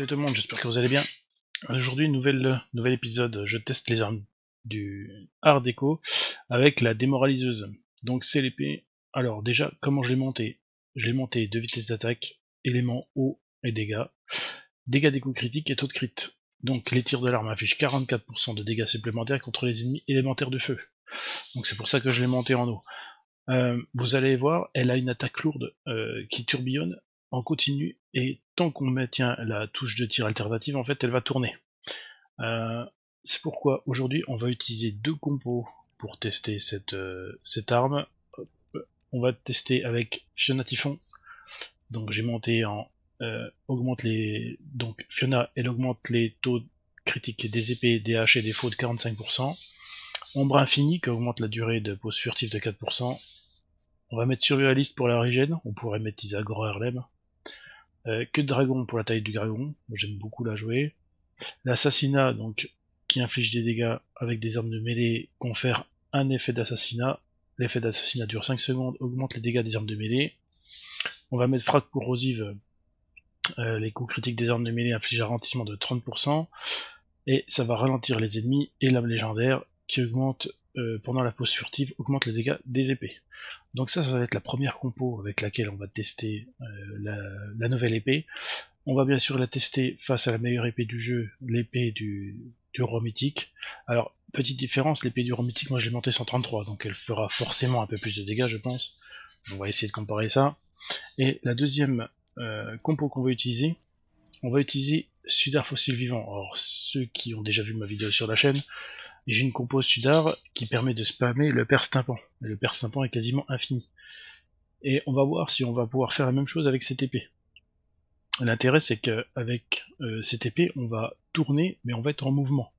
Salut tout le monde, j'espère que vous allez bien. Aujourd'hui, nouvel épisode, je teste les armes du Art déco avec la démoraliseuse. Donc c'est l'épée. Alors déjà, comment je l'ai monté? Je l'ai monté de vitesse d'attaque, éléments haut et dégâts. Dégâts des coups critiques et taux de crit. Donc les tirs de l'arme affichent 44% de dégâts supplémentaires contre les ennemis élémentaires de feu. Donc c'est pour ça que je l'ai monté en haut. Vous allez voir, elle a une attaque lourde qui tourbillonne en continu, et tant qu'on maintient la touche de tir alternative, en fait, elle va tourner. C'est pourquoi aujourd'hui, on va utiliser deux compos pour tester cette arme. On va tester avec Fiona Typhon. Donc j'ai monté en augmente les. Donc Fiona, elle augmente les taux critiques des épées, des haches et des faux de 45%. Ombre Infini qui augmente la durée de pose furtive de 4%. On va mettre survivaliste pour la régène, on pourrait mettre Isagor Harlem. Que de dragon pour la taille du dragon, j'aime beaucoup la jouer. L'assassinat, donc, qui inflige des dégâts avec des armes de mêlée, confère un effet d'assassinat. L'effet d'assassinat dure 5 secondes, augmente les dégâts des armes de mêlée. On va mettre frappe corrosive, les coups critiques des armes de mêlée infligent un ralentissement de 30%. Et ça va ralentir les ennemis, et l'âme légendaire, qui augmente pendant la pause furtive, augmente les dégâts des épées. Donc ça va être la première compo avec laquelle on va tester la nouvelle épée. On va bien sûr la tester face à la meilleure épée du jeu, l'épée du roi mythique. Alors, petite différence, l'épée du roi mythique, moi je l'ai montée 133, donc elle fera forcément un peu plus de dégâts, je pense. On va essayer de comparer ça. Et la deuxième compo qu'on va utiliser, on va utiliser Sudar Fossile Vivant. Alors, ceux qui ont déjà vu ma vidéo sur la chaîne, j'ai une compo Sudar qui permet de spammer le perstimpant. Et le perstimpant est quasiment infini. Et on va voir si on va pouvoir faire la même chose avec cette épée. L'intérêt, c'est qu'avec cette épée, on va tourner, mais on va être en mouvement.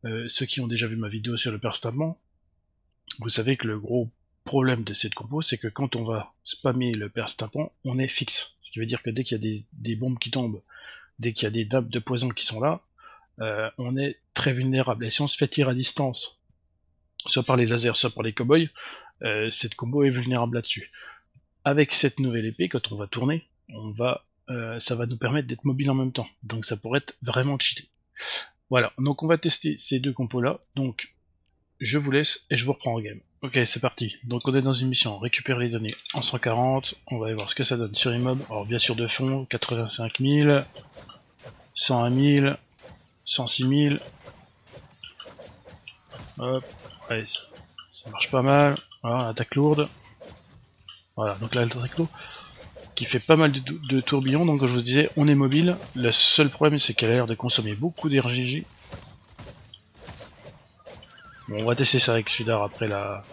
Ceux qui ont déjà vu ma vidéo sur le perstimpant, vous savez que le gros problème de cette compo, c'est que quand on va spammer le perstimpant, on est fixe. Ce qui veut dire que dès qu'il y a des bombes qui tombent, dès qu'il y a des nappes de poison qui sont là, on est très vulnérable. Et si on se fait tirer à distance, soit par les lasers, soit par les cow-boys, cette combo est vulnérable là-dessus. Avec cette nouvelle épée, quand on va tourner, ça va nous permettre d'être mobile en même temps. Donc ça pourrait être vraiment cheaté. Voilà, donc on va tester ces deux compos là. Donc je vous laisse et je vous reprends en game. Ok, c'est parti. Donc on est dans une mission, récupérer les données en 140. On va aller voir ce que ça donne sur Immob. Alors bien sûr de fond, 85 000, 101 000, 106 000. Hop, allez, ça marche pas mal. Voilà, attaque lourde. Voilà, donc là l'attaque lourde qui fait pas mal de tourbillons, donc comme je vous disais, on est mobile. Le seul problème, c'est qu'elle a l'air de consommer beaucoup d'RGG. Bon, on va tester ça avec Sudar après la...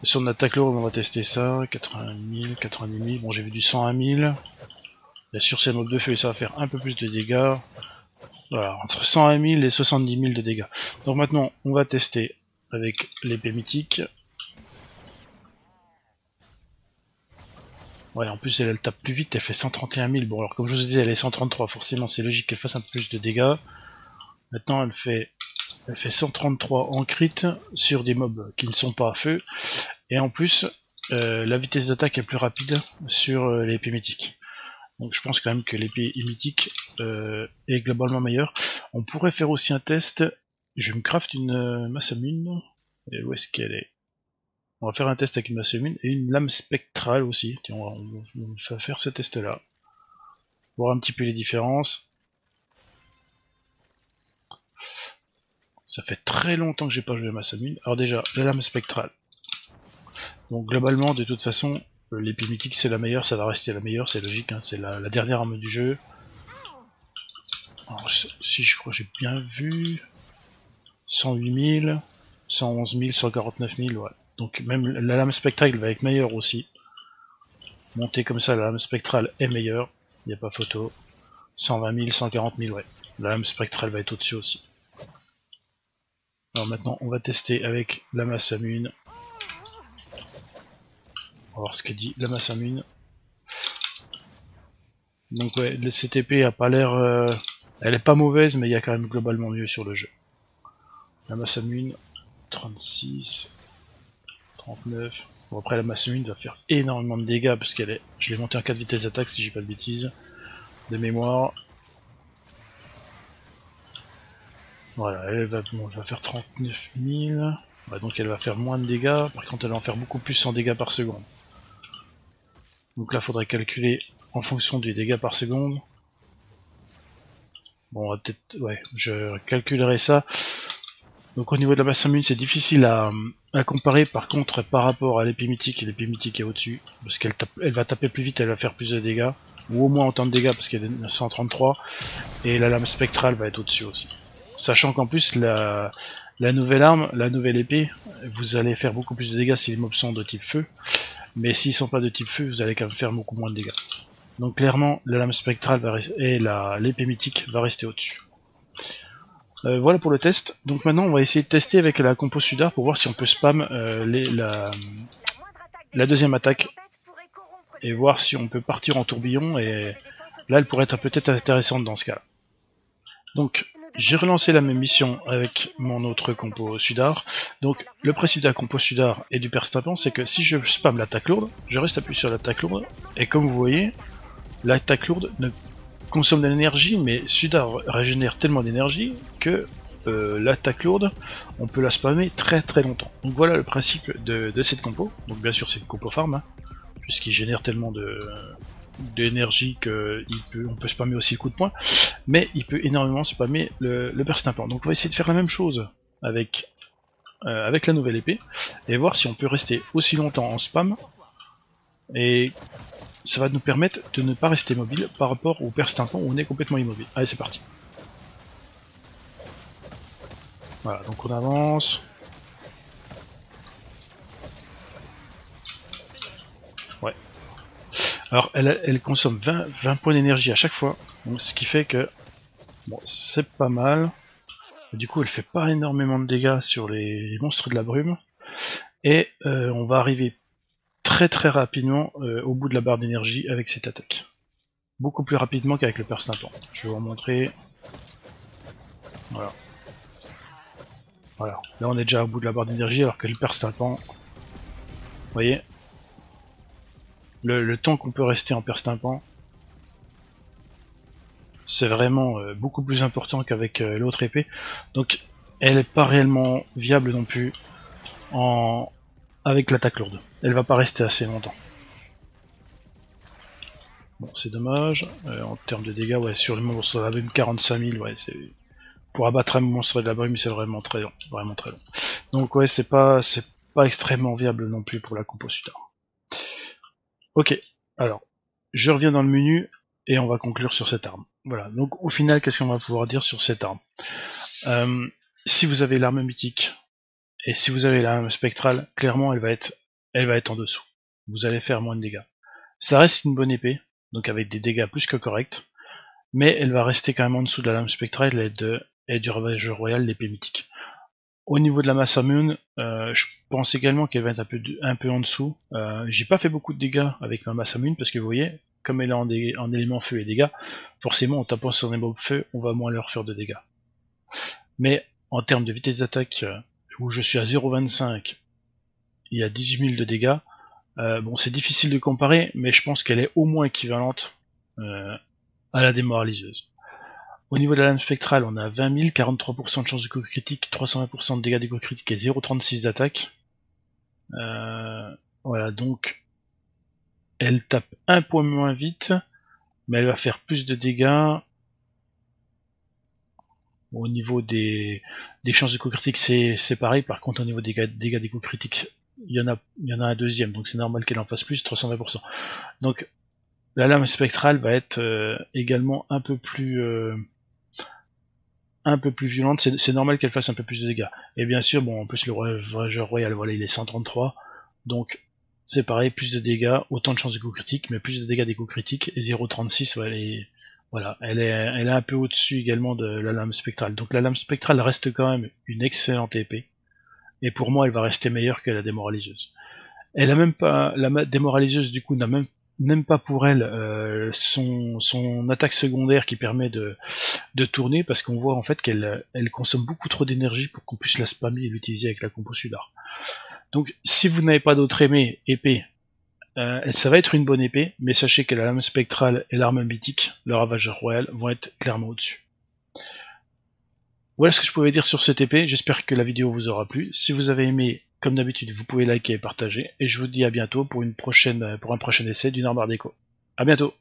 Son attaque lourde, on va tester ça. 80 000, 90 000, bon j'ai vu du 101 000. Bien sûr c'est un mob de feu et ça va faire un peu plus de dégâts. Voilà, entre 101 000 et 70 000 de dégâts. Donc maintenant, on va tester avec l'épée mythique. Ouais, en plus elle tape plus vite, elle fait 131 000. Bon alors comme je vous ai dit, elle est 133, forcément c'est logique qu'elle fasse un peu plus de dégâts. Maintenant elle fait 133 en crit sur des mobs qui ne sont pas à feu. Et en plus, la vitesse d'attaque est plus rapide sur l'épée mythique. Donc je pense quand même que l'épée mythique est globalement meilleure. On pourrait faire aussi un test. Je vais me craft une Masamune. Et où est-ce qu'elle est? On va faire un test avec une Masamune et une lame spectrale aussi. Tiens, on va faire ce test là. Voir un petit peu les différences. Ça fait très longtemps que j'ai pas joué à Masamune. Alors déjà, la lame spectrale. Donc globalement, de toute façon, l'épée mythique c'est la meilleure, ça va rester la meilleure, c'est logique, hein, c'est la dernière arme du jeu. Alors, si je crois que j'ai bien vu, 108 000, 111 000, 149 000, ouais. Donc même la lame spectrale va être meilleure aussi. Monter comme ça, la lame spectrale est meilleure, il n'y a pas photo. 120 000, 140 000, ouais. La lame spectrale va être au-dessus aussi. Alors maintenant, on va tester avec la Masamune. On va voir ce que dit la Masamune. Donc ouais, cette épée a pas l'air... elle est pas mauvaise, mais il y a quand même globalement mieux sur le jeu. La Masamune, 36, 39... Bon après la Masamune va faire énormément de dégâts, parce qu'elle est... Je l'ai montée en 4 vitesses d'attaque si j'ai pas de bêtises. De mémoire. Voilà, elle va, bon, elle va faire 39 000. Ouais, donc elle va faire moins de dégâts, par contre elle va en faire beaucoup plus en dégâts par seconde. Donc là faudrait calculer en fonction du dégâts par seconde. Bon, on va peut-être, ouais, je calculerai ça. Donc au niveau de la masse immune, c'est difficile à comparer, par contre par rapport à l'épée mythique, et l'épée mythique est au-dessus, parce elle va taper plus vite, elle va faire plus de dégâts, ou au moins autant de dégâts parce qu'elle est 933, et la lame spectrale va être au-dessus aussi. Sachant qu'en plus la nouvelle arme, la nouvelle épée, vous allez faire beaucoup plus de dégâts si les mobs sont de type feu, mais s'ils sont pas de type feu, vous allez quand même faire beaucoup moins de dégâts. Donc clairement, la lame spectrale et l'épée mythique va rester au-dessus. Voilà pour le test. Donc maintenant on va essayer de tester avec la compo Sudar pour voir si on peut spam la deuxième attaque et voir si on peut partir en tourbillon, et là elle pourrait être peut-être intéressante dans ce cas. Donc j'ai relancé la même mission avec mon autre compo Sudar. Donc le principe de la compo Sudar et du perstapant, c'est que si je spam l'attaque lourde, je reste appuyé sur l'attaque lourde, et comme vous voyez, l'attaque lourde ne consomme de l'énergie, mais Sudar régénère tellement d'énergie que l'attaque lourde, on peut la spammer très très longtemps. Donc voilà le principe de cette compo. Donc bien sûr c'est une compo farm, hein, puisqu'il génère tellement d'énergie qu'on peut spammer aussi le coup de poing, mais il peut énormément spammer le perstimpant. Donc on va essayer de faire la même chose avec la nouvelle épée, et voir si on peut rester aussi longtemps en spam, et ça va nous permettre de ne pas rester mobile par rapport au perstimpant où on est complètement immobile. Allez, c'est parti. Voilà, donc on avance. Ouais. Alors, elle consomme 20 points d'énergie à chaque fois, donc ce qui fait que bon, c'est pas mal. Du coup, elle fait pas énormément de dégâts sur les monstres de la brume, et on va arriver très très rapidement au bout de la barre d'énergie avec cette attaque. Beaucoup plus rapidement qu'avec le perstimpant. Je vais vous montrer. Voilà. Voilà. Là on est déjà au bout de la barre d'énergie, alors que le perstimpant, vous voyez, le temps qu'on peut rester en perstimpant, c'est vraiment beaucoup plus important qu'avec l'autre épée. Donc elle n'est pas réellement viable non plus avec l'attaque lourde. Elle va pas rester assez longtemps. Bon, c'est dommage. En termes de dégâts, ouais, sur le monstre de la brume, 45 000, ouais, c'est... Pour abattre un monstre de la brume, c'est vraiment très long. Vraiment très long. Donc ouais, c'est pas extrêmement viable non plus pour la compo Sudar. Ok, alors, je reviens dans le menu, et on va conclure sur cette arme. Voilà, donc au final, qu'est-ce qu'on va pouvoir dire sur cette arme? Si vous avez l'arme mythique, et si vous avez l'arme spectrale, clairement elle va être en dessous. Vous allez faire moins de dégâts. Ça reste une bonne épée, donc avec des dégâts plus que corrects, mais elle va rester quand même en dessous de la lame spectrale et du ravageur royal, l'épée mythique. Au niveau de la masse immune, je pense également qu'elle va être un peu en dessous. J'ai pas fait beaucoup de dégâts avec ma masse immune, parce que vous voyez, comme elle est en élément feu et dégâts, forcément en tapant sur des mobs feu, on va moins leur faire de dégâts. Mais en termes de vitesse d'attaque, où je suis à 0,25, il y a 18 000 de dégâts, bon c'est difficile de comparer, mais je pense qu'elle est au moins équivalente à la démoraliseuse. Au niveau de la lame spectrale, on a 20 000, 43% de chance de coup critique, 320% de dégâts d'égo critique et 0,36 d'attaque. Voilà, donc elle tape un point moins vite, mais elle va faire plus de dégâts. Au niveau des chances de coup critique, c'est pareil. Par contre, au niveau des dégâts d'égo critique, il y en a un deuxième, donc c'est normal qu'elle en fasse plus, 320%. Donc la lame spectrale va être également un peu plus violente, c'est normal qu'elle fasse un peu plus de dégâts. Et bien sûr, bon, en plus le ravageur royal, voilà, il est 133, donc c'est pareil, plus de dégâts, autant de chances de coup critique, mais plus de dégâts des coups critiques, et 0,36, ouais, elle est un peu au-dessus également de la lame spectrale. Donc la lame spectrale reste quand même une excellente épée, et pour moi elle va rester meilleure que la démoraliseuse. Elle a même pas, la démoraliseuse du coup n'a même pas pour elle son attaque secondaire qui permet de tourner, parce qu'on voit en fait qu'elle consomme beaucoup trop d'énergie pour qu'on puisse la spammer et l'utiliser avec la compo Sudar. Donc si vous n'avez pas d'autre épée, ça va être une bonne épée, mais sachez que la lame spectrale et l'arme mythique, le ravageur royal, vont être clairement au-dessus. Voilà ce que je pouvais dire sur cette épée, j'espère que la vidéo vous aura plu. Si vous avez aimé, comme d'habitude, vous pouvez liker et partager, et je vous dis à bientôt pour un prochain essai d'une arme art déco. A bientôt.